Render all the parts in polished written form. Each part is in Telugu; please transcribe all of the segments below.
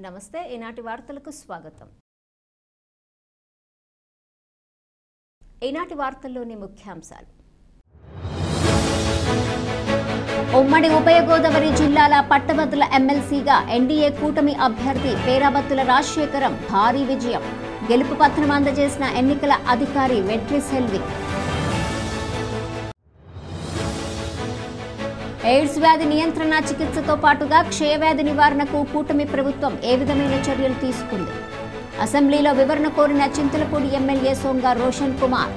నమస్తే ఈనాటి వార్తలకు స్వాగతం. ఈనాటి వార్తల్లోని ముఖ్యాంశాలు. ఉమ్మడి ఉభయ గోదావరి జిల్లాల పట్టభద్రుల ఎమ్మెల్సీగా ఎన్డీఏ కూటమి అభ్యర్థి పేరాబత్తుల రాజశేఖరం భారీ విజయం. గెలుపు పత్రం అందజేసిన ఎన్నికల అధికారి వెట్రి సెల్వి. ఎయిడ్స్ వ్యాధి నియంత్రణ చికిత్సతో పాటుగా క్షయవ్యాధి నివారణకు కూటమి ప్రభుత్వం ఏ విధమైన చర్యలు తీసుకుంది? అసెంబ్లీలో వివరణ కోరిన చింతలపూడి ఎమ్మెల్యే సొంగ రోషన్ కుమార్.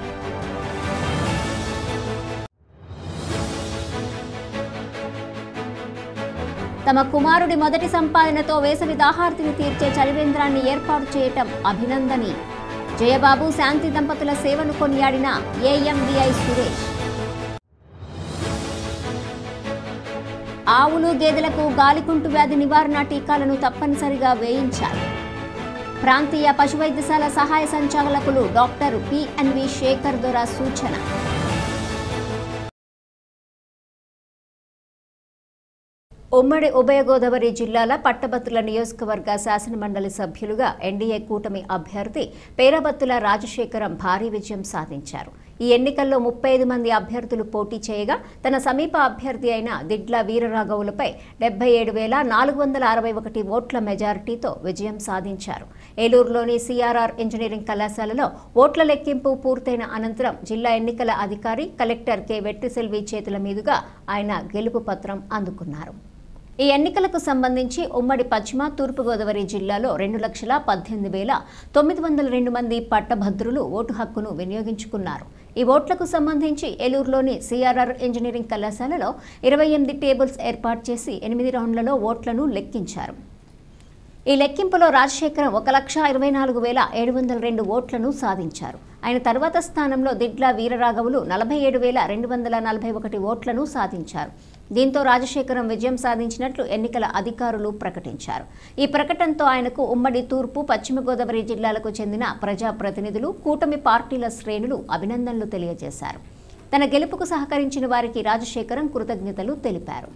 తమ కుమారుడి మొదటి సంపాదనతో వేసవి దాహార్తిని తీర్చే చలివేంద్రాన్ని ఏర్పాటు చేయటం అభినందనీయం. జయబాబు శాంతి దంపతుల సేవను కొనియాడిన ఏఎంవిఐ సురేష్. ఆవులు గేదెలకు గాలికుంటు వ్యాధి నివారణ టీకాలను తప్పనిసరిగా వేయించాలి. ప్రాంతీయ పశువైద్యశాల సహాయ సంచాలకులు డాక్టర్ పిఎన్వి శేఖర్ దొర సూచన. ఉమ్మడి ఉభయ గోదావరి జిల్లాల పట్టభద్రుల నియోజకవర్గ శాసనమండలి సభ్యులుగా ఎన్డీఏ కూటమి అభ్యర్థి పేరాబత్తుల రాజశేఖరం భారీ విజయం సాధించారు. ఈ ఎన్నికల్లో 35 మంది అభ్యర్థులు పోటీ చేయగా తన సమీప అభ్యర్థి అయిన దిడ్ల వీరరాఘవులపై 77,461 ఓట్ల మెజారిటీతో విజయం సాధించారు. ఏలూరులోని సిఆర్ఆర్ ఇంజనీరింగ్ కళాశాలలో ఓట్ల లెక్కింపు పూర్తయిన అనంతరం జిల్లా ఎన్నికల అధికారి కలెక్టర్ కె వెట్రిసెల్వి చేతుల మీదుగా ఆయన గెలుపు పత్రం అందుకున్నారు. ఈ ఎన్నికలకు సంబంధించి ఉమ్మడి పశ్చిమ తూర్పుగోదావరి జిల్లాలో 2,18,902 మంది పట్టభద్రులు ఓటు హక్కును వినియోగించుకున్నారు. ఈ ఓట్లకు సంబంధించి ఏలూరులోని సిఆర్ఆర్ ఇంజనీరింగ్ కళాశాలలో 28 టేబుల్స్ ఏర్పాటు చేసి 8 రౌండ్లలో ఓట్లను లెక్కించారు. ఈ లెక్కింపులో రాజశేఖరం 1,24,702 ఓట్లను సాధించారు. ఆయన తర్వాత స్థానంలో దిడ్ల వీరరాఘవులు 47,241 ఓట్లను సాధించారు. దీంతో రాజశేఖరం విజయం సాధించినట్లు ఎన్నికల అధికారులు ప్రకటించారు. ఈ ప్రకటనతో ఆయనకు ఉమ్మడి తూర్పు పశ్చిమ గోదావరి జిల్లాలకు చెందిన ప్రజాప్రతినిధులు, కూటమి పార్టీల శ్రేణులు అభినందనలు తెలియజేశారు. తన గెలుపుకు సహకరించిన వారికి రాజశేఖరం కృతజ్ఞతలు తెలిపారు.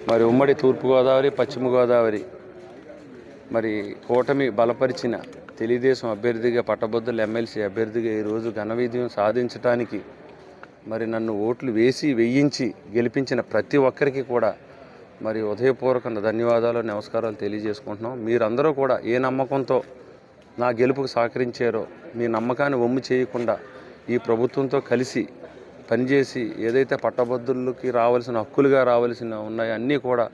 మరి ఉమ్మడి తూర్పుగోదావరి పశ్చిమ గోదావరి మరి కూటమి బలపరిచిన తెలుగుదేశం అభ్యర్థిగా పట్టభద్రుల ఎమ్మెల్సీ అభ్యర్థిగా ఈరోజు ఘన విజయం సాధించడానికి మరి నన్ను ఓట్లు వేయించి గెలిపించిన ప్రతి ఒక్కరికి కూడా మరి హృదయపూర్వక ధన్యవాదాలు, నమస్కారాలు తెలియజేసుకుంటున్నాం. మీరందరూ కూడా ఏ నమ్మకంతో నా గెలుపుకు సహకరించారో మీ నమ్మకాన్ని వమ్ము చేయకుండా ఈ ప్రభుత్వంతో కలిసి పనిచేసి ఏదైతే పట్టభద్రులకి రావాల్సిన హక్కులుగా రావాల్సిన ఉన్నాయో అన్నీ కూడా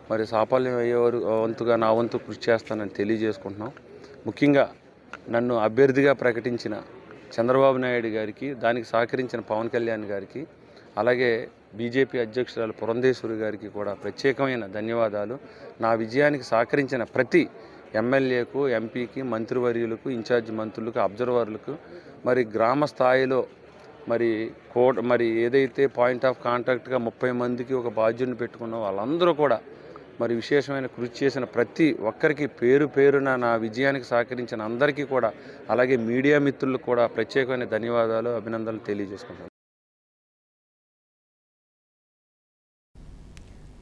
మరి సాఫల్యం అయ్యేవారు వంతుగా నా వంతు కృషి చేస్తానని తెలియజేసుకుంటున్నాం. ముఖ్యంగా నన్ను అభ్యర్థిగా ప్రకటించిన చంద్రబాబు నాయుడు గారికి, దానికి సహకరించిన పవన్ కళ్యాణ్ గారికి, అలాగే బీజేపీ అధ్యక్షురాలు పురంధేశ్వరి గారికి కూడా ప్రత్యేకమైన ధన్యవాదాలు. నా విజయానికి సహకరించిన ప్రతి ఎమ్మెల్యేకు, ఎంపీకి, మంత్రివర్యులకు, ఇన్ఛార్జ్ మంత్రులకు, అబ్జర్వర్లకు, మరి గ్రామ స్థాయిలో మరి ఏదైతే పాయింట్ ఆఫ్ కాంటాక్ట్గా 30 మందికి ఒక బాధ్యుడిని పెట్టుకున్న వాళ్ళందరూ కూడా మరి విశేషమైన కృషి చేసిన ప్రతి ఒక్కరికి పేరు పేరున నా విజయానికి సహకరించిన అందరికీ కూడా, అలాగే మీడియా మిత్రులకు కూడా ప్రత్యేకమైన ధన్యవాదాలు, అభినందనలు తెలియజేసుకుంటాను.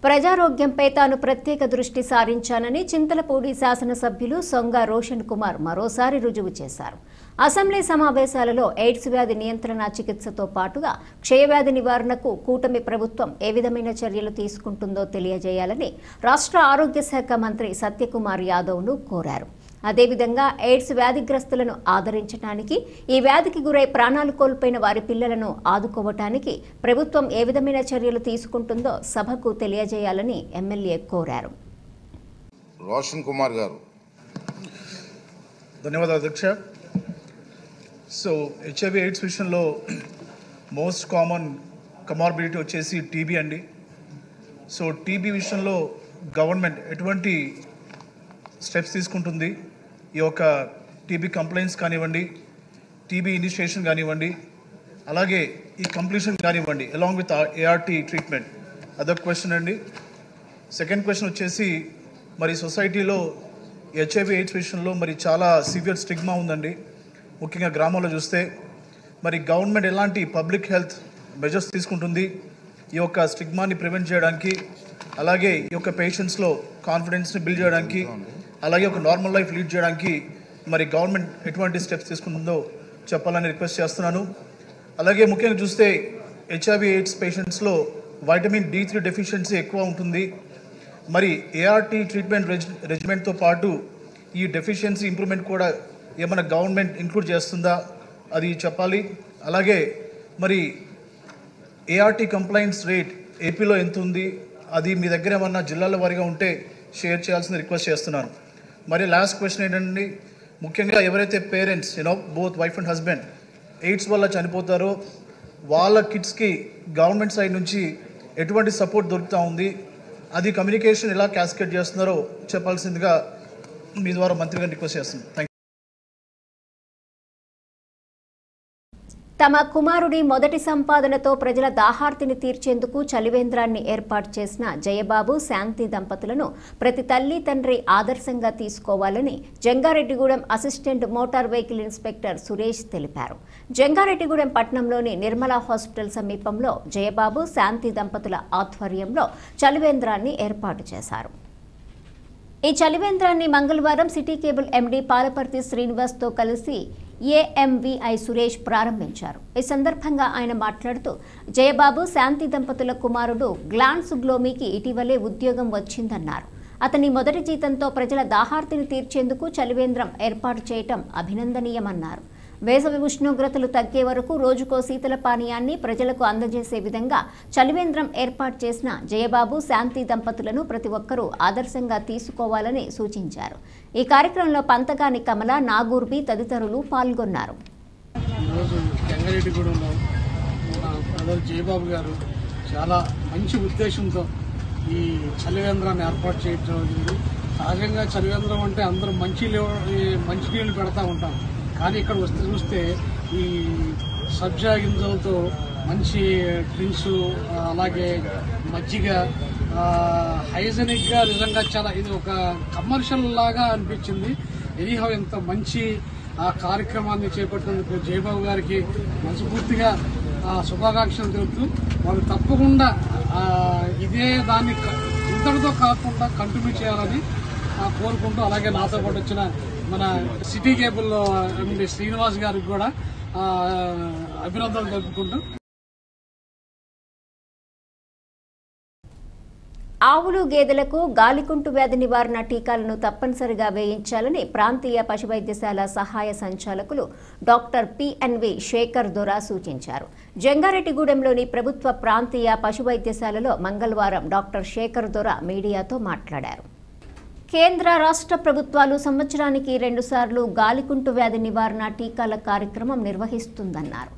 ప్రజారోగ్యంపై తాను ప్రత్యేక దృష్టి సారించానని చింతలపూడి శాసనసభ్యులు సొంగ రోషన్ కుమార్ మరోసారి రుజువు చేశారు. అసెంబ్లీ సమావేశాలలో ఎయిడ్స్ వ్యాధి నియంత్రణ చికిత్సతో పాటుగా క్షయవ్యాధి నివారణకు కూటమి ప్రభుత్వం ఏ విధమైన చర్యలు తీసుకుంటుందో తెలియజేయాలని రాష్ట్ర ఆరోగ్య శాఖ మంత్రి సత్యకుమార్ యాదవ్ను కోరారు. అదేవిధంగా ఎయిడ్స్ వ్యాధిగ్రస్తులను ఆదరించడానికి, ఈ వ్యాధికి గురై ప్రాణాలు కోల్పోయిన వారి పిల్లలను ఆదుకోవటానికి ప్రభుత్వం ఏ విధమైన చర్యలు తీసుకుంటుందో సభకు తెలియజేయాలని ఎమ్మెల్యే కోరారు. రోషన్ కుమార్ గారు. ధన్యవాదాలు అధ్యక్ష. సో హెచ్ఐవి ఎయిడ్స్ విషయంలో మోస్ట్ కామన్ కమార్బిడిటీ వచ్చేసి టీబీ అండి. సో టీబీ విషయంలో గవర్నమెంట్ ఎటువంటి స్టెప్స్ తీసుకుంటుంది, ఈ యొక్క టీబీ కంప్లైంట్స్ కానివ్వండి, టీబీ ఇనిషియేషన్ కానివ్వండి, అలాగే ఈ కంప్లీషన్ కానివ్వండి అలాంగ్ విత్ ఏఆర్టీ ట్రీట్మెంట్. అదొక క్వశ్చన్ అండి. సెకండ్ క్వశ్చన్ వచ్చేసి మరి సొసైటీలో హెచ్ఐవి ఎయిడ్స్ విషయంలో మరి చాలా సివియర్ స్టిగ్మా ఉందండి. ముఖ్యంగా గ్రామాల్లో చూస్తే మరి గవర్నమెంట్ ఎలాంటి పబ్లిక్ హెల్త్ మెజర్స్ తీసుకుంటుంది ఈ యొక్క స్టిగ్మాని ప్రివెంట్ చేయడానికి, అలాగే ఈ యొక్క పేషెంట్స్లో కాన్ఫిడెన్స్ని బిల్డ్ చేయడానికి, అలాగే ఒక నార్మల్ లైఫ్ లీడ్ చేయడానికి మరి గవర్నమెంట్ ఎటువంటి స్టెప్స్ తీసుకుంటుందో చెప్పాలని రిక్వెస్ట్ చేస్తున్నాను. అలాగే ముఖ్యంగా చూస్తే హెచ్ఐవి ఎయిడ్స్ పేషెంట్స్లో వైటమిన్ D3 డెఫిషియన్సీ ఎక్కువ ఉంటుంది. మరి ఏఆర్టీ ట్రీట్మెంట్ రెజిమెంట్తో పాటు ఈ డెఫిషియన్సీ ఇంప్రూవ్మెంట్ కూడా ఏమైనా గవర్నమెంట్ ఇంక్లూడ్ చేస్తుందా అది చెప్పాలి. అలాగే మరి ఏఆర్టీ కంప్లైంట్స్ రేట్ ఏపీలో ఎంత ఉంది, అది మీ దగ్గర ఏమన్నా జిల్లాల వారీగా ఉంటే షేర్ చేయాల్సిన రిక్వెస్ట్ చేస్తున్నాను. మరి లాస్ట్ క్వశ్చన్ ఏంటండి, ముఖ్యంగా ఎవరైతే parents both wife and husband AIDS వల్ల చనిపోతారో వాళ్ళ కిడ్స్కి గవర్నమెంట్ సైడ్ నుంచి ఎటువంటి సపోర్ట్ దొరుకుతూ ఉంది, అది కమ్యూనికేషన్ ఎలా క్యాస్కేట్ చేస్తున్నారో చెప్పాల్సిందిగా మీ ద్వారా మంత్రి గారిని రిక్వెస్ట్ చేస్తున్నాను. Thank you. తమ కుమారుడి మొదటి సంపాదనతో ప్రజల దాహార్తిని తీర్చేందుకు చలివేంద్రాన్ని ఏర్పాటు చేసిన జయబాబు శాంతి దంపతులను ప్రతి తల్లి తండ్రి ఆదర్శంగా తీసుకోవాలని Jangareddygudem assistant motor vehicle inspector Suresh తెలిపారు. జంగారెడ్డిగూడెం పట్టణంలోని నిర్మలా హాస్పిటల్ సమీపంలో జయబాబు శాంతి దంపతుల ఆధ్వర్యంలో చలివేంద్రాన్ని ఏర్పాటు చేశారు. ఈ చలివేంద్రాన్ని మంగళవారం సిటీ కేబుల్ ఎండీ పాలపర్తి శ్రీనివాస్తో కలిసి ఏఎంవిఐ సురేష్ ప్రారంభించారు. ఈ సందర్భంగా ఆయన మాట్లాడుతూ జయబాబు శాంతి దంపతుల కుమారుడు గ్లాన్స్ గ్లోమీకి ఇటీవలే ఉద్యోగం వచ్చిందన్నారు. అతని మొదటి జీతంతో ప్రజల దాహార్తిని తీర్చేందుకు చలివేంద్రం ఏర్పాటు చేయటం అభినందనీయమన్నారు. వేసవి ఉష్ణోగ్రతలు తగ్గే వరకు రోజుకో శీతల పానీయాన్ని ప్రజలకు అందజేసే విధంగా చలివేంద్రం ఏర్పాటు చేసిన జయబాబు శాంతి దంపతులను ప్రతి ఒక్కరూ ఆదర్శంగా తీసుకోవాలని సూచించారు. ఈ కార్యక్రమంలో పంతగాని కమల, నాగూర్బి తదితరులు పాల్గొన్నారు. ఈరోజు జంగారెడ్డిగూడెంలో మన బ్రదర్ జయబాబు గారు చాలా మంచి ఉద్దేశంతో ఈ చలివేంద్రాన్ని ఏర్పాటు చేయడం జరిగింది. సహజంగా చలివేంద్రం అంటే అందరూ మంచినీళ్ళు పెడతా ఉంటాం, కానీ ఇక్కడ వస్తే చూస్తే ఈ సబ్జా గింజలతో మంచి డ్రింక్స్, అలాగే మజ్జిగ, హైజెనిక్గా నిజంగా చాలా ఇది ఒక కమర్షియల్ లాగా అనిపించింది. ఎనీహౌ ఇంత మంచి కార్యక్రమాన్ని చేపట్టినందుకు జయబాబు గారికి మనస్ఫూర్తిగా శుభాకాంక్షలు తెలుపుతూ వాళ్ళు తప్పకుండా ఇదే దాన్ని ఇంతటితో కాకుండా కంటిన్యూ చేయాలని కోరుకుంటూ, అలాగే నాతో పాటు వచ్చిన మన సిటీ కేబుల్ ఎండి శ్రీనివాస్ గారికి కూడా అభినందనలు తెలుపుకుంటూ. ఆవులు గేదెలకు గాలికుంటు వ్యాధి నివారణ టీకాలను తప్పనిసరిగా వేయించాలని ప్రాంతీయ పశువైద్యశాల సహాయ సంచాలకులు డాక్టర్ పిఎన్వి శేఖర్ దొరా సూచించారు. జంగారెడ్డిగూడెంలోని ప్రభుత్వ ప్రాంతీయ పశువైద్యశాలలో మంగళవారం డాక్టర్ శేఖర్ దొరా మీడియాతో మాట్లాడారు. కేంద్ర రాష్ట్ర ప్రభుత్వాలు సంవత్సరానికి 2 సార్లు గాలికుంటు వ్యాధి నివారణ టీకాల కార్యక్రమం నిర్వహిస్తుందన్నారు.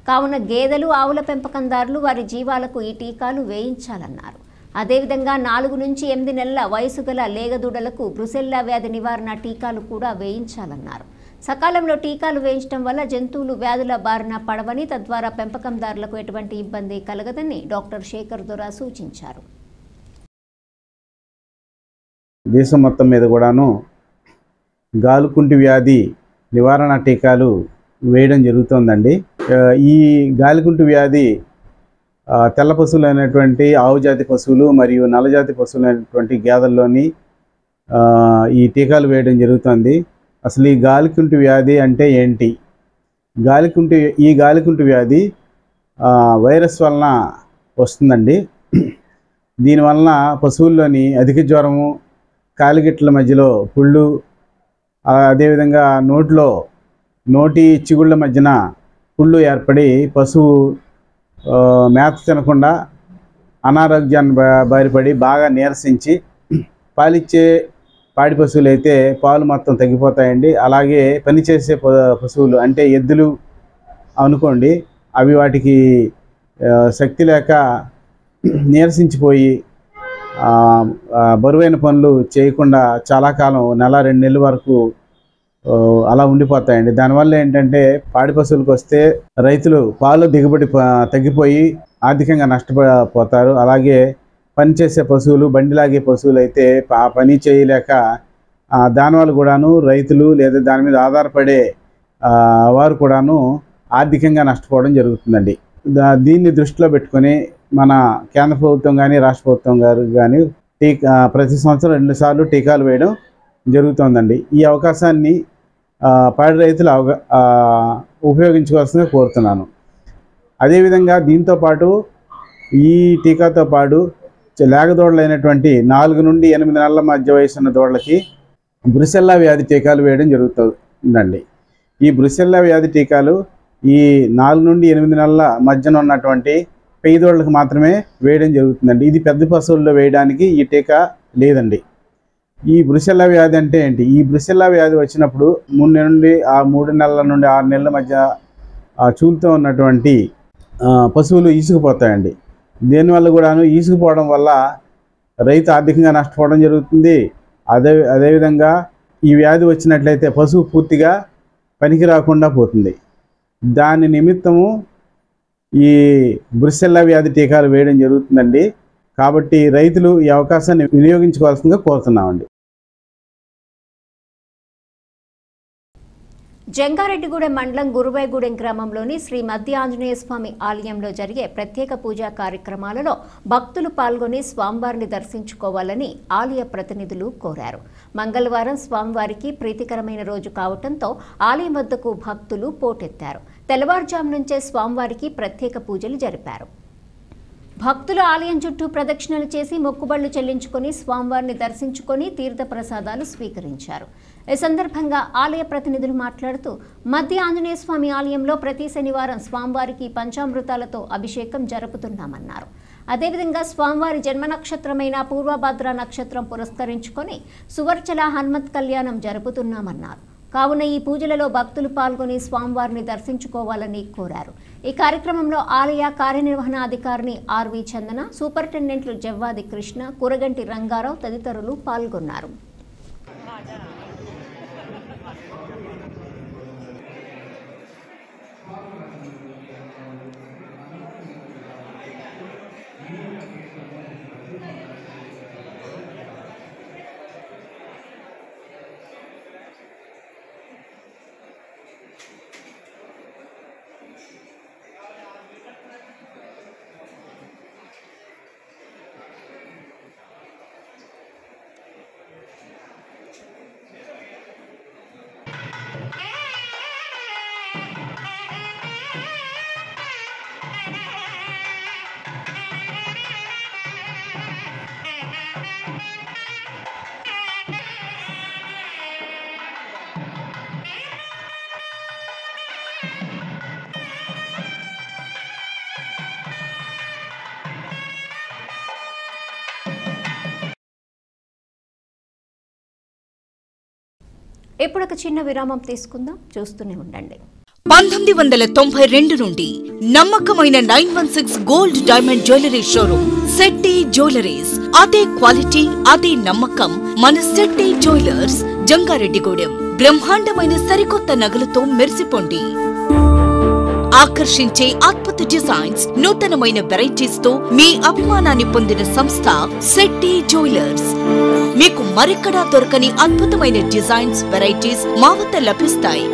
కావున గేదెలు, ఆవుల పెంపకందారులు వారి జీవాలకు ఈ టీకాలు వేయించాలన్నారు. అదేవిధంగా 4 నుంచి 8 నెలల వయసు గల లేగదూడలకు బ్రుసెల్లా వ్యాధి నివారణ టీకాలు కూడా వేయించాలన్నారు. సకాలంలో టీకాలు వేయించడం వల్ల జంతువులు వ్యాధుల బారిన పడవని, తద్వారా పెంపకందారులకు ఎటువంటి ఇబ్బంది కలగదని డాక్టర్ శేఖర్ దొరా సూచించారు. దేశం మొత్తం మీద కూడాను గాలికుంటు వ్యాధి నివారణ టీకాలు వేయడం జరుగుతుందండి. ఈ గాలికుంటు వ్యాధి తెల్ల పశువులు అయినటువంటి ఆవు జాతి పశువులు మరియు నల్లజాతి పశువులు అయినటువంటి గేదెల్లోని ఈ టీకాలు వేయడం జరుగుతుంది. అసలు ఈ గాలికుంటు వ్యాధి అంటే ఏంటి? ఈ గాలికుంటు వ్యాధి వైరస్ వలన వస్తుందండి. దీనివలన పశువుల్లోని అధిక జ్వరము, కాలిగిట్ల మధ్యలో పుళ్ళు, అదేవిధంగా నోటి చిగుళ్ళ మధ్యన పుళ్ళు ఏర్పడి పశువు మేత తినకుండా అనారోగ్యాన్ని బారిపడి బాగా నీరసించి, పాలిచ్చే పాడి పశువులు అయితే పాలు మొత్తం తగ్గిపోతాయండి. అలాగే పనిచేసే పశువులు అంటే ఎద్దులు అనుకోండి, అవి వాటికి శక్తి లేక నీరసించిపోయి బరువైన పనులు చేయకుండా చాలా కాలం 1-2 నెలల వరకు అలా ఉండిపోతాయండి. దానివల్ల ఏంటంటే పాడి పశువులకు వస్తే రైతులు పాలు దిగుబడి తగ్గిపోయి ఆర్థికంగా నష్టపోతారు. అలాగే పనిచేసే పశువులు, బండిలాగే పశువులు అయితే ఆ పని చేయలేక దానివల్ల కూడాను రైతులు లేదా దాని మీద ఆధారపడే వారు కూడాను ఆర్థికంగా నష్టపోవడం జరుగుతుందండి. దీన్ని దృష్టిలో పెట్టుకొని మన కేంద్ర ప్రభుత్వం కానీ రాష్ట్ర ప్రభుత్వం గారు కానీ ప్రతి సంవత్సరం 2 సార్లు టీకాలు వేయడం జరుగుతుందండి. ఈ అవకాశాన్ని పాడి రైతులు ఉపయోగించుకోవాల్సిందిగా కోరుతున్నాను. అదేవిధంగా దీంతోపాటు ఈ టీకాతో పాటు లేగదూడలైనటువంటి 4 నుండి 8 నెలల మధ్య వయసు ఉన్న దూడలకి బ్రుసెల్లా వ్యాధి టీకాలు వేయడం జరుగుతుందండి. ఈ బ్రుసెల్లా వ్యాధి టీకాలు ఈ 4 నుండి 8 నెలల మధ్యన ఉన్నటువంటి పెయ్యి దూడలకు మాత్రమే వేయడం జరుగుతుందండి. ఇది పెద్ద పశువుల్లో వేయడానికి ఈ టీకా లేదండి. ఈ బ్రుసెల్లా వ్యాధి అంటే ఏంటి? ఈ బ్రుసెల్లా వ్యాధి వచ్చినప్పుడు 3 నెలల నుండి 6 నెలల మధ్య చూలుతో ఉన్నటువంటి పశువులు ఈసుకుపోతాయండి. దీనివల్ల కూడాను ఈసుకుపోవడం వల్ల రైతు ఆర్థికంగా నష్టపోవడం జరుగుతుంది. అదేవిధంగా ఈ వ్యాధి వచ్చినట్లయితే పశువు పూర్తిగా పనికి రాకుండా పోతుంది. దాని నిమిత్తము ఈ బ్రుసెల్లా వ్యాధి టీకాలు వేయడం జరుగుతుందండి. కాబట్టి రైతులు ఈ అవకాశాన్ని వినియోగించుకోవాల్సిందిగా కోరుతున్నామండి. జంగారెడ్డిగూడెం మండలం గురువాయగూడెం గ్రామంలోని శ్రీ మధ్య ఆంజనేయ స్వామి ఆలయంలో జరిగే ప్రత్యేక పూజా కార్యక్రమాలలో భక్తులు పాల్గొని స్వామివారిని దర్శించుకోవాలని ఆలయ ప్రతినిధులు కోరారు. మంగళవారం స్వామివారికి ప్రీతికరమైన రోజు కావడంతో ఆలయం వద్దకు భక్తులు పోటెత్తారు. తెల్లవారుజాము నుంచే స్వామివారికి ప్రత్యేక పూజలు జరిపారు. భక్తులు ఆలయం చుట్టూ ప్రదక్షిణలు చేసి మొక్కుబళ్లు చెల్లించుకొని స్వామివారిని దర్శించుకొని తీర్థ ప్రసాదాలు స్వీకరించారు. ఈ సందర్భంగా ఆలయ ప్రతినిధులు మాట్లాడుతూ మధ్య ఆంజనేయ స్వామి ఆలయంలో ప్రతి శనివారం స్వామివారికి పంచామృతాలతో అభిషేకం జరుపుతున్నామన్నారు. అదేవిధంగా స్వామివారి జన్మ నక్షత్రమైన పూర్వభద్ర నక్షత్రం పురస్కరించుకొని సువర్చల హనుమత్ కళ్యాణం జరుపుతున్నామన్నారు. కావున ఈ పూజలలో భక్తులు పాల్గొని స్వామివారిని దర్శించుకోవాలని కోరారు. ఈ కార్యక్రమంలో ఆలయ కార్యనిర్వహణాధికారిని ఆర్వి చందన, సూపరింటెండెంట్లు జవ్వాది కృష్ణ, కురగంటి రంగారావు తదితరులు పాల్గొన్నారు. ఇప్పుడు ఒక చిన్న విరామం తీసుకుందాం, చూస్తూనే ఉండండి. 1992 నుండి నమ్మకమైన 916 gold diamond jewellery showroom Shetty jewelleries. అదే క్వాలిటీ, అదే నమ్మకం మన శెట్టి జ్యువెలర్స్ జంగారెడ్డిగూడెం. బ్రహ్మాండమైన సరికొత్త నగలతో మెరిసిపోండి. ఆకర్షించే అద్భుత డిజైన్స్, నూతనమైన వెరైటీస్ తో మీ అభిమానాన్ని పొందిన సంస్థ శెట్టి జ్యువెలర్స్. మీకు మరెక్కడా దొరకని అద్భుతమైన డిజైన్స్, వెరైటీస్ మా వద్ద లభిస్తాయి.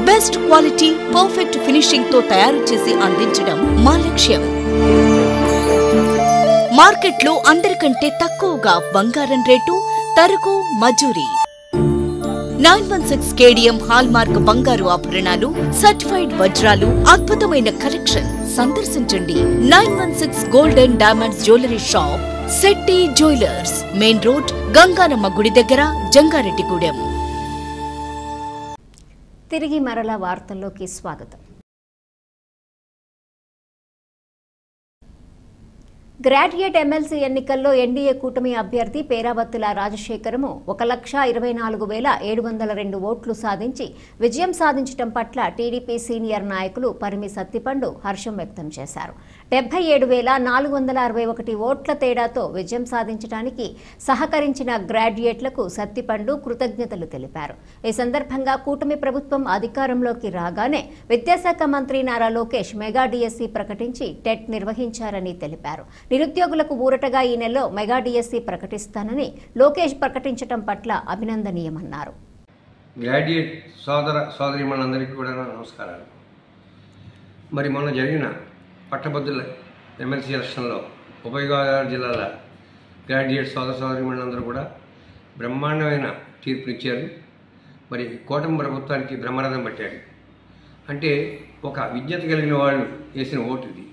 బెస్ట్ క్వాలిటీ, పర్ఫెక్ట్ ఫినిషింగ్ తో తయారు చేసి అందించడం మా లక్ష్యం. మార్కెట్లో అందరికంటే తక్కువగా బంగారం రేటు, తరుగు, మజూరీ. 916 కేడిఎం హాల్ మార్క్ బంగారు ఆభరణాలు, సర్టిఫైడ్ వజ్రాలు, అద్భుతమైన కలెక్షన్. సందర్శించండి 916 golden diamonds jewellery shop, Shetty jewellers, main road, Ganganamma గుడి దగ్గర, జంగారెడ్డిగూడెం. తిరిగి మరలా వార్తల్లోకి స్వాగతం. గ్రాడ్యుయేట్ ఎమ్మెల్సీ ఎన్నికల్లో ఎన్డీఏ కూటమి అభ్యర్థి పేరావత్తుల రాజశేఖరము 1,24,702 ఓట్లు సాధించి విజయం సాధించడం పట్ల టీడీపీ సీనియర్ నాయకులు పరిమి సత్తిపండు హర్షం వ్యక్తం చేశారు. 77,461 ఓట్ల తేడాతో విజయం సాధించడానికి సహకరించిన గ్రాడ్యుయేట్లకు సత్తిపండు కృతజ్ఞతలు తెలిపారు. ఈ సందర్భంగా కూటమి ప్రభుత్వం అధికారంలోకి రాగానే విద్యాశాఖ మంత్రి నారా లోకేష్ మెగా డిఎస్సీ ప్రకటించి టెట్ నిర్వహించారని తెలిపారు. నిరుద్యోగులకు ఊరటగా ఈ నెలలో మెగా డిఎస్సీ ప్రకటిస్తానని లోకేష్ ప్రకటించడం పట్ల అభినందనీయమన్నారు. గ్రాడ్యుయేట్ సోదరీమణులందరికీ కూడా నమస్కారాలు. మరి మొన్న జరిగిన పట్టభద్రుల ఎమ్మెల్సీ ఎలక్షన్లో ఉభయ గోదావరి జిల్లాల గ్రాడ్యుయేట్ సోదరీమణులందరూ కూడా బ్రహ్మాండమైన తీర్పునిచ్చారు. మరి కూటమి ప్రభుత్వానికి బ్రహ్మరథం పట్టారు. అంటే ఒక విజ్ఞత కలిగిన వాళ్ళు వేసిన ఓటు ఇది.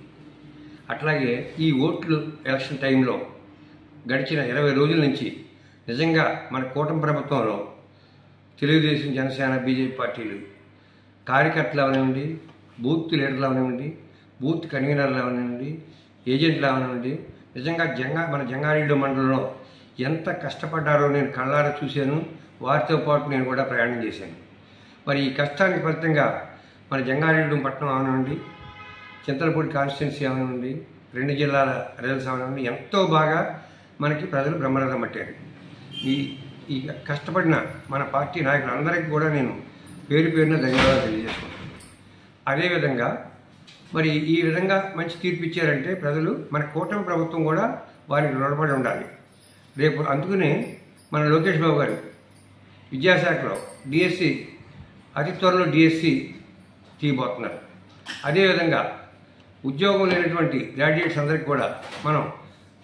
అట్లాగే ఈ ఓట్లు ఎలక్షన్ టైంలో గడిచిన 20 రోజుల నుంచి నిజంగా మన కూటమి ప్రభుత్వంలో తెలుగుదేశం, జనసేన, బీజేపీ పార్టీలు కార్యకర్తలు అవనివ్వండి, బూత్ లీడర్లు అవనివ్వండి, బూత్ కన్వీనర్లు అవనివ్వండి, ఏజెంట్లు అవనివ్వండి, నిజంగా మన జంగారెడ్డి మండలంలో ఎంత కష్టపడ్డారో నేను కళ్ళారా చూశాను. వారితో పాటు నేను కూడా ప్రయాణం చేశాను. మరి ఈ కష్టానికి ఫలితంగా మన జంగారెడ్డి పట్టణం అవనివ్వండి, చింతలపూడి కాన్స్టిట్యున్సీ అవనివ్వండి, 2 జిల్లాల రిజల్ట్స్ అవనివ్వండి, ఎంతో బాగా మనకి ప్రజలు బ్రహ్మరథం పట్టారు. ఈ కష్టపడిన మన పార్టీ నాయకులందరికీ కూడా నేను పేరు పేరున ధన్యవాదాలు తెలియజేసుకుంటాను. అదేవిధంగా మరి ఈ విధంగా మంచి తీర్పు ఇచ్చారంటే ప్రజలు మన కూటమి ప్రభుత్వం కూడా వారికి రుణపడి ఉండాలి. రేపు అందుకనే మన లోకేష్ బాబు గారు విద్యాశాఖలో డిఎస్సి అతి త్వరలో డిఎస్సి తీయబోతున్నారు. అదేవిధంగా ఉద్యోగం లేనటువంటి గ్రాడ్యుయేట్స్ అందరికీ కూడా మనం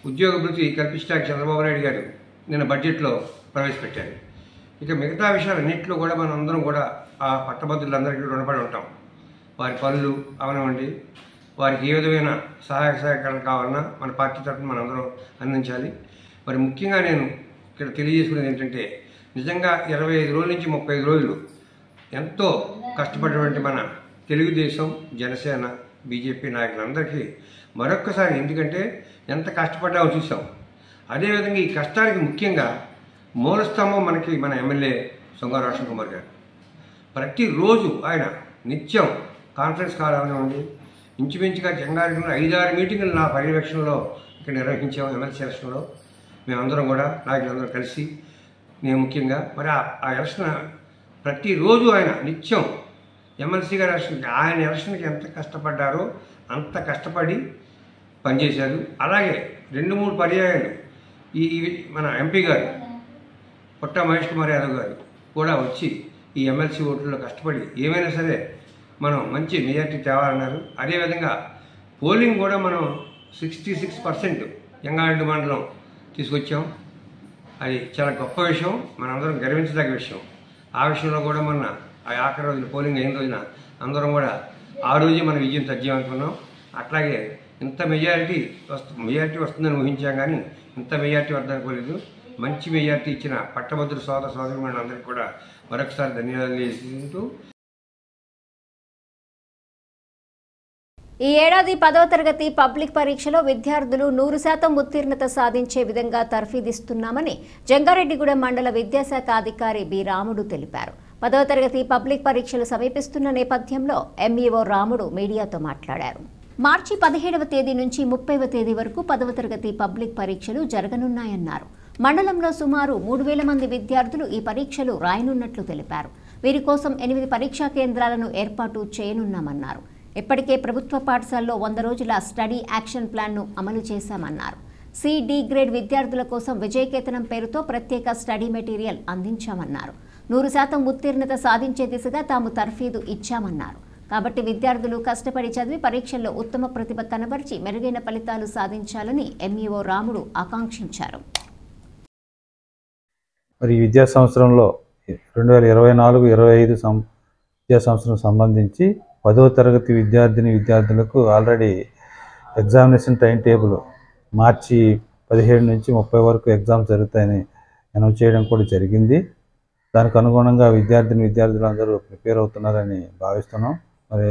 ఉద్యోగ భృతి కల్పించడానికి చంద్రబాబు నాయుడు గారు నిన్న బడ్జెట్లో ప్రవేశపెట్టారు. ఇక మిగతా విషయాలన్నింటిలో కూడా మనం అందరం కూడా ఆ పట్టభద్రులందరికీ రుణపడి ఉంటాం. వారి పనులు అవనివ్వండి, వారికి ఏ విధమైన సహాయక సహకారాలు కావాలన్నా మన పార్టీ తరఫున మనందరం అందించాలి. మరి ముఖ్యంగా నేను ఇక్కడ తెలియజేసుకునేది ఏంటంటే నిజంగా 25 రోజుల నుంచి 35 రోజులు ఎంతో కష్టపడినటువంటి మన తెలుగుదేశం, జనసేన, బీజేపీ నాయకులందరికీ మరొక్కసారి, ఎందుకంటే ఎంత కష్టపడ్డామో చూసాం. అదేవిధంగా ఈ కష్టానికి ముఖ్యంగా మూలస్తంభం మనకి మన ఎమ్మెల్యే సొంగ రోషన్ కుమార్ గారు. ప్రతిరోజు ఆయన నిత్యం కాన్ఫరెన్స్ కాల్ అవనివ్వండి, ఇంచుమించుగా జంగారెడ్డిలో 5-6 మీటింగులు నా పర్యవేక్షణలో ఇక్కడ నిర్వహించాము. ఎమ్మెల్సీ ఎలక్షన్లో మేమందరం కూడా నాయకులందరూ కలిసి నేను ముఖ్యంగా మరి ఆ ఎలక్షన్ ప్రతిరోజు ఆయన నిత్యం ఎమ్మెల్సీ గారి ఎలక్షన్కి, ఆయన ఎలక్షన్కి ఎంత కష్టపడ్డారో అంత కష్టపడి పనిచేశారు. అలాగే 2-3 పర్యాయాలు ఈ మన ఎంపీ గారు పుట్ట మహేష్ కుమార్ యాదవ్ గారు కూడా వచ్చి ఈ ఎమ్మెల్సీ ఓట్లలో కష్టపడి ఏమైనా సరే మనం మంచి మెజార్టీ తేవాలన్నారు. అదేవిధంగా పోలింగ్ కూడా మనం 66% జంగారెడ్డి మండలం తీసుకొచ్చాం. అది చాలా గొప్ప విషయం, మనందరం గర్వించదగ్గ విషయం. ఆ విషయంలో కూడా మొన్న ఆ ఆఖరి రోజున పోలింగ్ అయిన రోజున అందరం కూడా ఆ రోజే మన విజయం తథ్యం అనుకున్నాం. అట్లాగే ఇంత మెజారిటీ వస్తుందని ఊహించాం, కానీ ఇంత మెజారిటీ వద్దనుకోలేదు. మంచి మెజారిటీ ఇచ్చిన పట్టభద్రుల సోదరులందరికీ కూడా మరొకసారి ధన్యవాదాలు చేసుకుంటూ ఈ ఏడాది 10వ తరగతి పబ్లిక్ పరీక్షలో విద్యార్థులు 100% ఉత్తీర్ణత సాధించే విధంగా తర్ఫీదిస్తున్నామని జంగారెడ్డిగూడెం మండల విద్యాశాఖ అధికారి బి రాముడు తెలిపారు. 10వ తరగతి పబ్లిక్ పరీక్షలు సమీపిస్తున్న నేపథ్యంలో ఎంఈఓ రాముడు మీడియాతో మాట్లాడారు. మార్చి 17వ తేదీ నుంచి 30వ తేదీ వరకు 10వ తరగతి పబ్లిక్ పరీక్షలు జరగనున్నాయన్నారు. మండలంలో సుమారు 3000 మంది విద్యార్థులు ఈ పరీక్షలు రాయనున్నట్లు తెలిపారు. వీరి కోసం 8 పరీక్షా కేంద్రాలను ఏర్పాటు చేయనున్నామన్నారు. ఇప్పటికే ప్రభుత్వ పాఠశాలలో 100 రోజుల స్టడీ యాక్షన్ ప్లాన్ను అమలు చేశామన్నారు. సి-డి గ్రేడ్ విద్యార్థుల కోసం విజయకేతనం పేరుతో ప్రత్యేక స్టడీ మెటీరియల్ అందించామన్నారు. 100% ఉత్తీర్ణత సాధించే దిశగా తాము తర్ఫీదు ఇచ్చామన్నారు. కాబట్టి విద్యార్థులు కష్టపడి చదివి పరీక్షల్లో ఉత్తమ ప్రతిభ కనబర్చి మెరుగైన ఫలితాలు సాధించాలని ఎంఈఓ రాముడు ఆకాంక్షించారు. మరి విద్యా సంవత్సరంలో 2024-25 విద్యా సంవత్సరం సంబంధించి 10వ తరగతి విద్యార్థులకు ఆల్రెడీ ఎగ్జామినేషన్ టైం టేబుల్ మార్చి 17 నుంచి 30 వరకు ఎగ్జామ్స్ జరుగుతాయని అనౌన్స్ చేయడం కూడా జరిగింది. దానికి అనుగుణంగా విద్యార్థులందరూ ప్రిపేర్ అవుతున్నారని భావిస్తున్నాం. మరి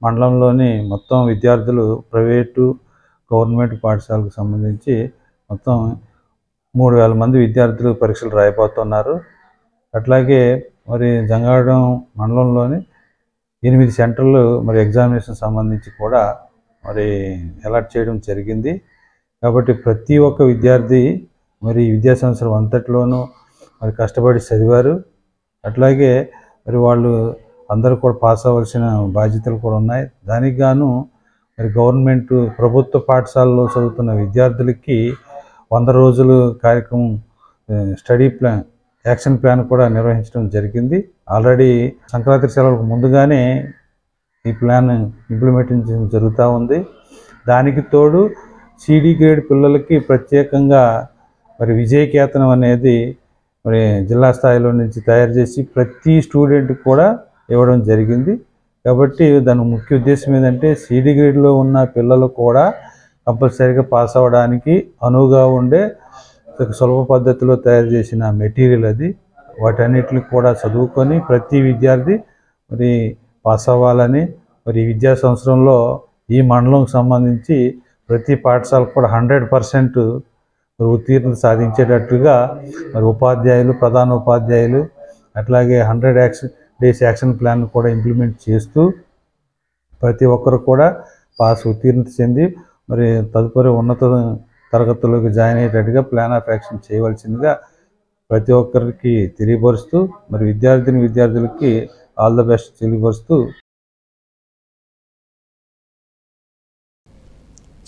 మండలంలోని మొత్తం విద్యార్థులు ప్రైవేటు గవర్నమెంట్ పాఠశాలకు సంబంధించి మొత్తం 3000 మంది విద్యార్థులు పరీక్షలు రాయబోతున్నారు. అట్లాగే మరి జంగారం మండలంలోని 8 సెంటర్లు మరి ఎగ్జామినేషన్ సంబంధించి కూడా మరి అలాట్ చేయడం జరిగింది. కాబట్టి ప్రతి ఒక్క విద్యార్థి మరి విద్యా సంవత్సరం అంతట్లోనూ మరి కష్టపడి చదివారు. అట్లాగే మరి వాళ్ళు అందరూ కూడా పాస్ అవ్వాల్సిన బాధ్యతలు కూడా ఉన్నాయి. దానికి గాను మరి గవర్నమెంట్ ప్రభుత్వ పాఠశాలలో చదువుతున్న విద్యార్థులకి 100 రోజులు కార్యక్రమం స్టడీ ప్లాన్ యాక్షన్ ప్లాన్ కూడా నిర్వహించడం జరిగింది. ఆల్రెడీ సంక్రాంతి సెలవులకు ముందుగానే ఈ ప్లాన్ ఇంప్లిమెంటేషన్ జరుగుతూ ఉంది. దానికి తోడు సిడి గ్రేడ్ పిల్లలకి ప్రత్యేకంగా మరి విజయకేతనం అనేది మరి జిల్లా స్థాయిలో నుంచి తయారు చేసి ప్రతి స్టూడెంట్కి కూడా ఇవ్వడం జరిగింది. కాబట్టి దాని ముఖ్య ఉద్దేశం ఏంటంటే సిడి గ్రేడ్లో ఉన్న పిల్లలు కూడా కంపల్సరీగా పాస్ అవ్వడానికి అనువుగా ఉండే సులభ పద్ధతిలో తయారు చేసిన మెటీరియల్ అది. వాటన్నిటిని కూడా చదువుకొని ప్రతి విద్యార్థి మరి పాస్ అవ్వాలని మరి విద్యా సంవత్సరంలో ఈ మండలంకి సంబంధించి ప్రతి పాఠశాలకు కూడా 100% ఉత్తీర్ణత సాధించేటట్లుగా మరి ఉపాధ్యాయులు, ప్రధాన ఉపాధ్యాయులు అట్లాగే 100 డేస్ యాక్షన్ ప్లాన్ కూడా ఇంప్లిమెంట్ చేస్తూ ప్రతి ఒక్కరు కూడా ఉత్తీర్ణత చెంది మరి తదుపరి ఉన్నత తరగతుల్లోకి జాయిన్ అయ్యేటట్టుగా ప్లాన్ ఆఫ్ యాక్షన్ చేయవలసిందిగా ప్రతి ఒక్కరికి తెలియపరుస్తూ మరి విద్యార్థులకి ఆల్ ద బెస్ట్ తెలియపరుస్తూ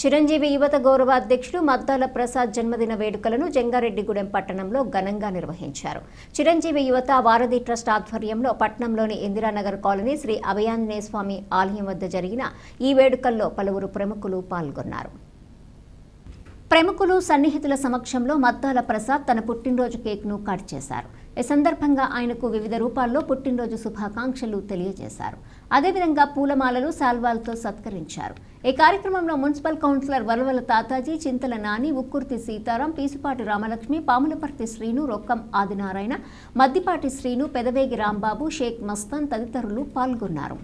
చిరంజీవి యువత గౌరవ అధ్యక్షుడు మద్దాల ప్రసాద్ జన్మదిన వేడుకలను జంగారెడ్డిగూడెం పట్టణంలో ఘనంగా నిర్వహించారు. చిరంజీవి యువత వారధి ట్రస్ట్ ఆధ్వర్యంలో పట్టణంలోని ఇందిరానగర్ కాలనీ శ్రీ అభయాంజనేయ స్వామి ఆలయం వద్ద జరిగిన ఈ వేడుకల్లో పలువురు ప్రముఖులు పాల్గొన్నారు. ప్రముఖులు సన్నిహితుల సమక్షంలో మద్దాల ప్రసాద్ తన పుట్టినరోజు కేక్ను కట్ చేశారు. ఈ సందర్భంగా ఆయనకు వివిధ రూపాల్లో పుట్టినరోజు శుభాకాంక్షలు తెలియజేశారు. అదేవిధంగా పూలమాలలు, శాల్వాలతో సత్కరించారు. ఈ కార్యక్రమంలో మున్సిపల్ కౌన్సిలర్ వలవల తాతాజీ, చింతల నాని, ఉక్కుర్తి సీతారాం, పీసుపాటి రామలక్ష్మి, పాములపర్తి శ్రీను, రొక్కం ఆదినారాయణ, మద్దిపాటి శ్రీను, పెదవేగి రాంబాబు, షేక్ మస్తాన్ తదితరులు పాల్గొన్నారు.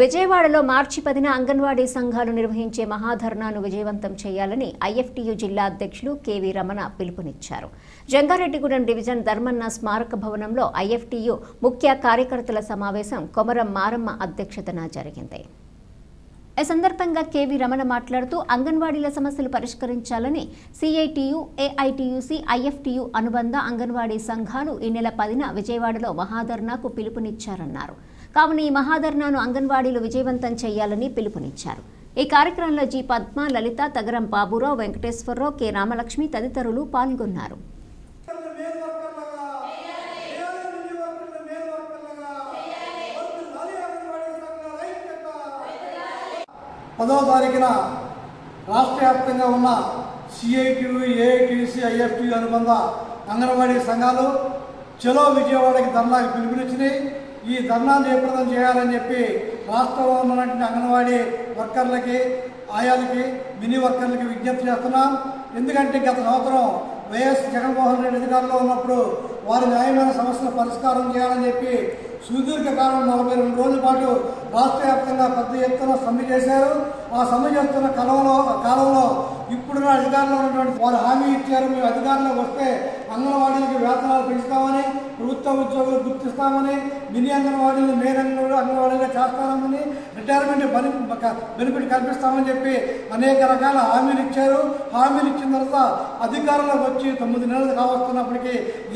విజయవాడలో మార్చి 10న అంగన్వాడీ సంఘాలు నిర్వహించే మహాధర్నాను విజయవంతం చేయాలని ఐఎఫ్టీయూ జిల్లా అధ్యక్షులు కెవి రమణ పిలుపునిచ్చారు. జంగారెడ్డిగూడెం డివిజన్ ధర్మన్న స్మారక భవనంలో ఐఎఫ్టీయూ ముఖ్య కార్యకర్తల సమావేశం కొమరం మారమ్మ అధ్యక్షతన జరిగింది. ఈ సందర్భంగా కెవి రమణ మాట్లాడుతూ అంగన్వాడీల సమస్యలు పరిష్కరించాలని సిఐటియు, ఏఐటియుసి, ఐఎఫ్టీయూ అనుబంధ అంగన్వాడీ సంఘాలు ఈ నెల 10న విజయవాడలో మహాధర్నాకు పిలుపునిచ్చారన్నారు. కావున ఈ మహాధర్నాను అంగన్వాడీలు విజయవంతం చేయాలని పిలుపునిచ్చారు. ఈ కార్యక్రమంలో జి పద్మ, లలిత, తగరం బాబురావు, వెంకటేశ్వరరావు, కె రామలక్ష్మి తదితరులు పాల్గొన్నారు. 10వ తారీఖున రాష్ట్ర వ్యాప్తంగా ఉన్న సిఐటియు, ఏఐటియుసి, ఐఎఫ్టీయూ అనుబంధ అంగన్వాడీ సంఘాలు చలో విజయవాడకి ధర్నాకి పిలుపునిచ్చినాయి. ఈ ధర్నా జయప్రదం చేయాలని చెప్పి రాష్ట్రంలో ఉన్నటువంటి అంగన్వాడీ వర్కర్లకి, ఆయాలకి, మినీ వర్కర్లకి విజ్ఞప్తి చేస్తున్నాం. ఎందుకంటే గత సంవత్సరం వైఎస్ జగన్మోహన్ రెడ్డి అధికారంలో ఉన్నప్పుడు వారి న్యాయమైన సమస్యల పరిష్కారం చేయాలని చెప్పి సుదీర్ఘకాలం 42 రోజుల పాటు రాష్ట్ర వ్యాప్తంగా పెద్ద ఎత్తున సమ్మె చేశారు. ఆ సమ్మె చేస్తున్న కాలంలో ఇప్పుడున్న అధికారంలో ఉన్నటువంటి వారు హామీ ఇచ్చారు, మేము అధికారంలోకి వస్తే అంగన్వాడీలకి వేతనాలు పెంచుతామని, ప్రభుత్వ ఉద్యోగులు గుర్తిస్తామని, మినీ అంగన్వాడీలు మెయిన్ అంగన్వాడీగా చేస్తామని, రిటైర్మెంట్ బెనిఫిట్ కల్పిస్తామని చెప్పి అనేక రకాల హామీలు ఇచ్చారు. హామీలు ఇచ్చిన తర్వాత అధికారంలోకి వచ్చి 9 నెలలు కావస్తున్నప్పటికీ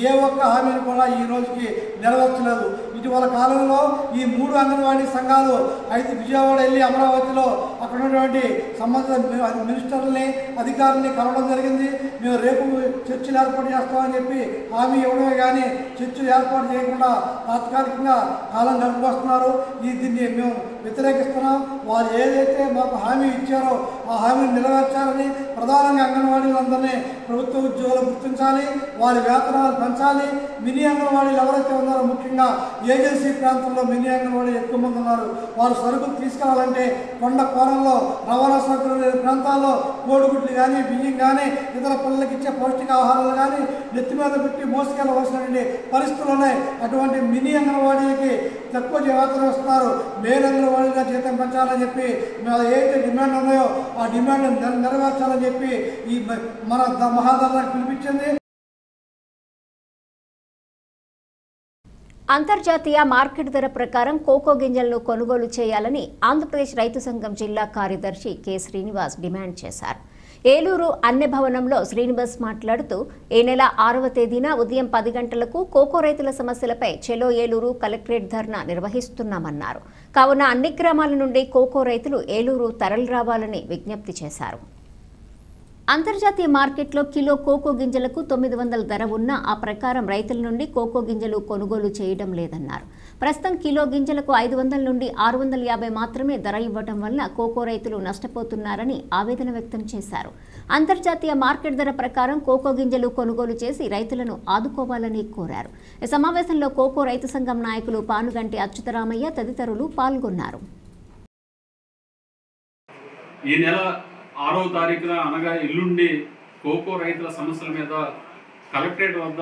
ఏ ఒక్క హామీని కూడా ఈ రోజుకి నెరవేర్చలేదు. ఇటీవల కాలంలో ఈ 3 అంగన్వాడీ సంఘాలు అయితే విజయవాడ వెళ్ళి అమరావతిలో అక్కడ ఉన్నటువంటి సంబంధిత మినిస్టర్ని అధికారుల్ని కలవడం జరిగింది. మేము రేపు చర్చలు ఏర్పాటు చేస్తామని చెప్పి హామీ ఇవ్వడమే కానీ చర్చలు ఏర్పాటు చేయకుండా తాత్కాలికంగా కాలం గడిపొస్తున్నారు. దీన్ని మేము వ్యతిరేకిస్తున్నాం. వారు ఏదైతే మాకు హామీ ఇచ్చారో ఆ హామీని నెరవేర్చాలని, ప్రధానంగా అంగన్వాడీలందరినీ ప్రభుత్వ ఉద్యోగులు గుర్తించాలి, వారి వేతనాలు పెంచాలి. మినీ అంగన్వాడీలు ఎవరైతే ఉన్నారో ముఖ్యంగా ఏజెన్సీ ప్రాంతంలో మినీ అంగన్వాడీలు ఎక్కువ మంది ఉన్నారు. వారు సరుకులు తీసుకురావాలంటే కొండ కోణంలో రవాణా సౌకర్యం లేని ప్రాంతాల్లో కోడిగుడ్లు కానీ బియ్యం కానీ ఇతర పిల్లలకి ఇచ్చే పౌష్టికాహారాలు కానీ నెత్తి మీద పెట్టి మోసుకెళ్ళవలసినటువంటి పరిస్థితులు ఉన్నాయి. అటువంటి మినీ అంగన్వాడీలకి తక్కువ వేతనం ఇస్తున్నారు. మేలు అంగన్వాడీగా జీతం పెంచాలని చెప్పి మేము ఏదైతే డిమాండ్ ఉన్నాయో ఆ డిమాండ్ నెరవేర్చాలని చెప్పి ఈ మన మహాధర్నాకు పిలిపించింది. అంతర్జాతీయ మార్కెట్ ధర ప్రకారం కోకో గింజలను కొనుగోలు చేయాలని ఆంధ్రప్రదేశ్ రైతు సంఘం జిల్లా కార్యదర్శి కె శ్రీనివాస్ డిమాండ్ చేశారు. ఏలూరు అన్నె భవనంలో శ్రీనివాస్ మాట్లాడుతూ ఈ నెల 6వ తేదీన ఉదయం 10 గంటలకు కోకో రైతుల సమస్యలపై చెలో ఏలూరు కలెక్టరేట్ ధర్నా నిర్వహిస్తున్నామన్నారు. కావున అన్ని గ్రామాల నుండి కోకో రైతులు ఏలూరు తరలి రావాలని విజ్ఞప్తి చేశారు. అంతర్జాతీయ మార్కెట్లో కిలో కోకో గింజలకు 900 ధర ఉన్నా ఆ ప్రకారం రైతుల నుండి కోకో గింజలు కొనుగోలు చేయడం లేదన్నారు. ప్రస్తుతం కిలో గింజలకు 500 నుండి 650 మాత్రమే ధర ఇవ్వడం వల్ల కోకో రైతులు నష్టపోతున్నారని ఆవేదన వ్యక్తం చేశారు. అంతర్జాతీయ మార్కెట్ ధర ప్రకారం కోకో గింజలు కొనుగోలు చేసి రైతులను ఆదుకోవాలని కోరారు. ఈ సమావేశంలో కోకో రైతు సంఘం నాయకులు పానుగంటి అచ్యుతరామయ్య తదితరులు పాల్గొన్నారు. ఈ నెల 6వ తారీఖున అనగా ఎల్లుండి కోకో రైతుల సమస్యల మీద కలెక్టరేట్ వద్ద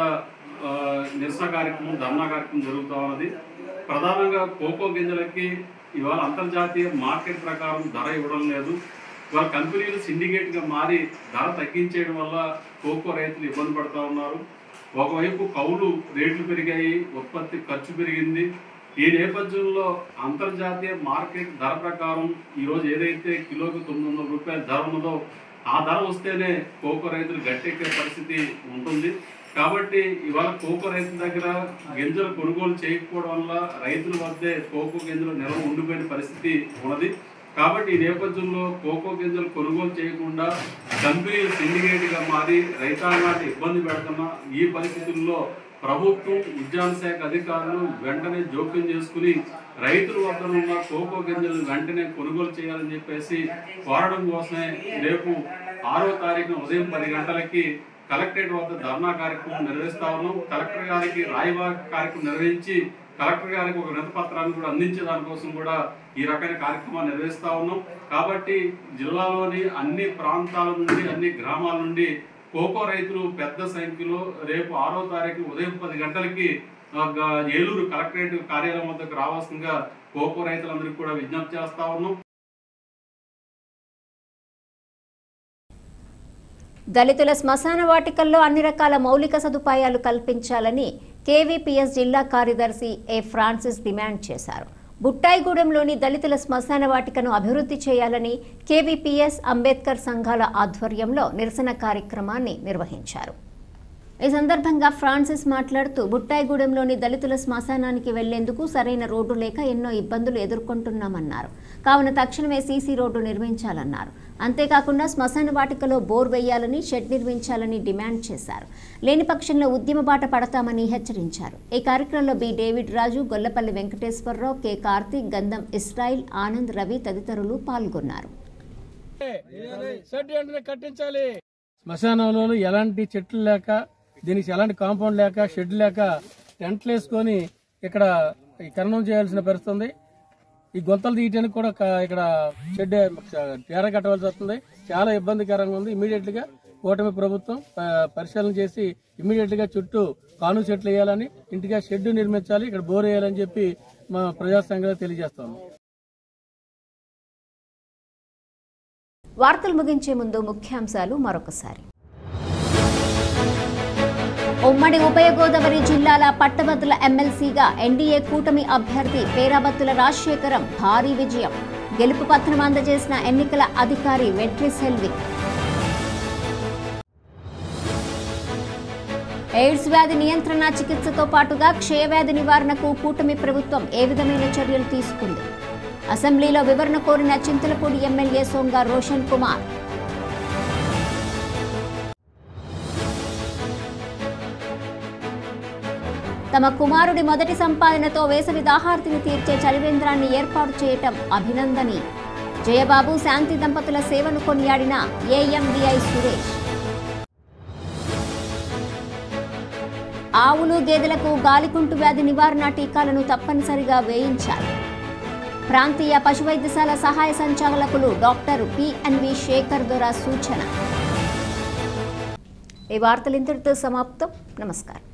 నిరసన కార్యక్రమం, ధర్నా కార్యక్రమం జరుగుతూ ఉన్నది. ప్రధానంగా కోకో గింజలకి ఇవాళ అంతర్జాతీయ మార్కెట్ ప్రకారం ధర ఇవ్వడం లేదు. ఇవాళ కంపెనీలు సిండికేట్గా మారి ధర తగ్గించేయడం వల్ల కోకో రైతులు ఇబ్బంది పడుతూ ఉన్నారు. ఒకవైపు కౌలు రేట్లు పెరిగాయి, ఉత్పత్తి ఖర్చు పెరిగింది. ఈ నేపథ్యంలో అంతర్జాతీయ మార్కెట్ ధర ప్రకారం ఈరోజు ఏదైతే కిలోకి 900 రూపాయల ధర ఉన్నదో ఆ ధర వస్తేనే కోకో రైతులు గట్టెక్కే పరిస్థితి ఉంటుంది. కాబట్టి ఇవాళ కోకో రైతుల దగ్గర గింజలు కొనుగోలు చేయకపోవడం వల్ల రైతుల వద్దే కోకో గింజలు నిల్వ ఉండిపోయిన పరిస్థితి ఉన్నది. కాబట్టి ఈ నేపథ్యంలో కోకో గింజలు కొనుగోలు చేయకుండా కంపెనీలు సిండికేట్గా మారి రైతాంగాన్ని ఇబ్బంది పెడుతున్న ఈ పరిస్థితుల్లో ప్రభుత్వం, ఉద్యాన శాఖ అధికారులు వెంటనే జోక్యం చేసుకుని రైతుల వద్ద ఉన్న కోకో గింజలు వెంటనే కొనుగోలు చేయాలని చెప్పేసి కోరడం కోసమే రేపు 6వ తారీఖున ఉదయం 10 గంటలకి కలెక్టరేట్ వద్ద ధర్నా కార్యక్రమం నిర్వహిస్తా ఉన్నాం. కలెక్టర్ గారికి రాయబార కార్యక్రమం నిర్వహించి కలెక్టర్ గారికి ఒక వినతి పత్రాన్ని కూడా అందించే దానికోసం కూడా ఈ రకమైన కార్యక్రమాన్ని నిర్వహిస్తా ఉన్నాం. కాబట్టి జిల్లాలోని అన్ని ప్రాంతాల నుండి, అన్ని గ్రామాల నుండి కోకో రైతులు పెద్ద సంఖ్యలో రేపు 6వ తారీఖు ఉదయం 10 గంటలకి ఏలూరు కలెక్టరేట్ కార్యాలయం వద్దకు రావాల్సిందిగా కోకో రైతులందరికీ కూడా విజ్ఞప్తి చేస్తా ఉన్నాం. దళితుల శ్మశాన వాటికల్లో అన్ని రకాల మౌలిక సదుపాయాలు కల్పించాలని కేవీపీఎస్ జిల్లా కార్యదర్శి ఏ ఫ్రాన్సిస్ డిమాండ్ చేశారు. బుట్టాయిగూడెంలోని దళితుల శ్మశాన వాటికను అభివృద్ధి చేయాలని కేవీపీఎస్ అంబేద్కర్ సంఘాల ఆధ్వర్యంలో నిరసన కార్యక్రమాన్ని నిర్వహించారు. ఈ సందర్భంగా ఫ్రాన్సిస్ మాట్లాడుతూ బుట్టాయిగూడెంలోని దళితుల శ్మశానానికి వెళ్లేందుకు సరైన రోడ్డు లేక ఎన్నో ఇబ్బందులు ఎదుర్కొంటున్నామన్నారు. కావున తక్షణమే సీసీ రోడ్డు నిర్మించాలన్నారు. అంతేకాకుండా శ్మశాన వాటికలో బోర్ వేయాలని, షెడ్ నిర్మించాలని డిమాండ్ చేశారు. లేని పక్షంలో ఉద్యమ బాట పడతామని హెచ్చరించారు. ఈ కార్యక్రమంలో బి డేవిడ్ రాజు, గొల్లపల్లి వెంకటేశ్వరరావు, కె కార్తీక్, గంధం ఇస్రాయిల్, ఆనంద్, రవి తదితరులు పాల్గొన్నారు. శ్మశానంలో ఎలాంటి చెట్లు లేక, దీనికి ఎలాంటి కాంపౌండ్ లేక, షెడ్ లేక టెంట్లు వేసుకొని ఇక్కడ ఖననం చేయాల్సిన పరిస్థితి ఉంది. ఈ గొంతలు తీయడానికి కూడా ఇక్కడ షెడ్ తేర కట్టవలసి వస్తుంది. చాలా ఇబ్బందికరంగా ఉంది. ఇమీడియట్ గా కూటమి ప్రభుత్వం పరిశీలన చేసి ఇమీడియట్ గా చుట్టూ కాను చెట్లు వేయాలని, ఇంటిగా షెడ్ నిర్మించాలి, ఇక్కడ బోర్ వేయాలని చెప్పి మా ప్రజా సంఘాలు తెలియజేస్తాము. వార్తలు ముగించే ముందు ముఖ్యాంశాలు మరొకసారి. ఉమ్మడి ఉభయ గోదావరి జిల్లాల పట్టభద్రుల ఎమ్మెల్సీగా ఎన్డీఏ కూటమి అభ్యర్థి పేరాబత్తుల రాజశేఖరం భారీ విజయం. గెలుపు పత్రం అందజేసిన ఎన్నికల అధికారి వెట్రి సెల్వి. ఎయిడ్స్ వ్యాధి నియంత్రణ చికిత్సతో పాటుగా క్షయవ్యాధి నివారణకు కూటమి ప్రభుత్వం ఏ విధమైన చర్యలు తీసుకుంది? అసెంబ్లీలో వివరణ కోరిన చింతలపూడి ఎమ్మెల్యే సొంగ రోషన్ కుమార్. తమ కుమారుడి మొదటి సంపాదనతో వేసవి దాహార్తిని తీర్చే చలివేంద్రాన్ని ఏర్పాటు చేయటం అభినందనీయం. జయబాబు శాంతి దంపతుల సేవను కొనియాడిన ఏఎండిఐ సురేష్. ఆవులు గేదెలకు గాలికుంటు వ్యాధి నివారణ టీకాలను తప్పనిసరిగా వేయించాలి. ప్రాంతీయ పశువైద్యశాల సహాయ సంచాలకులు డాక్టర్ పిఎన్వి శేఖర్ దొర సూచన. ఈ వార్తలు ఇంతటితో సమాప్తం. నమస్కారం.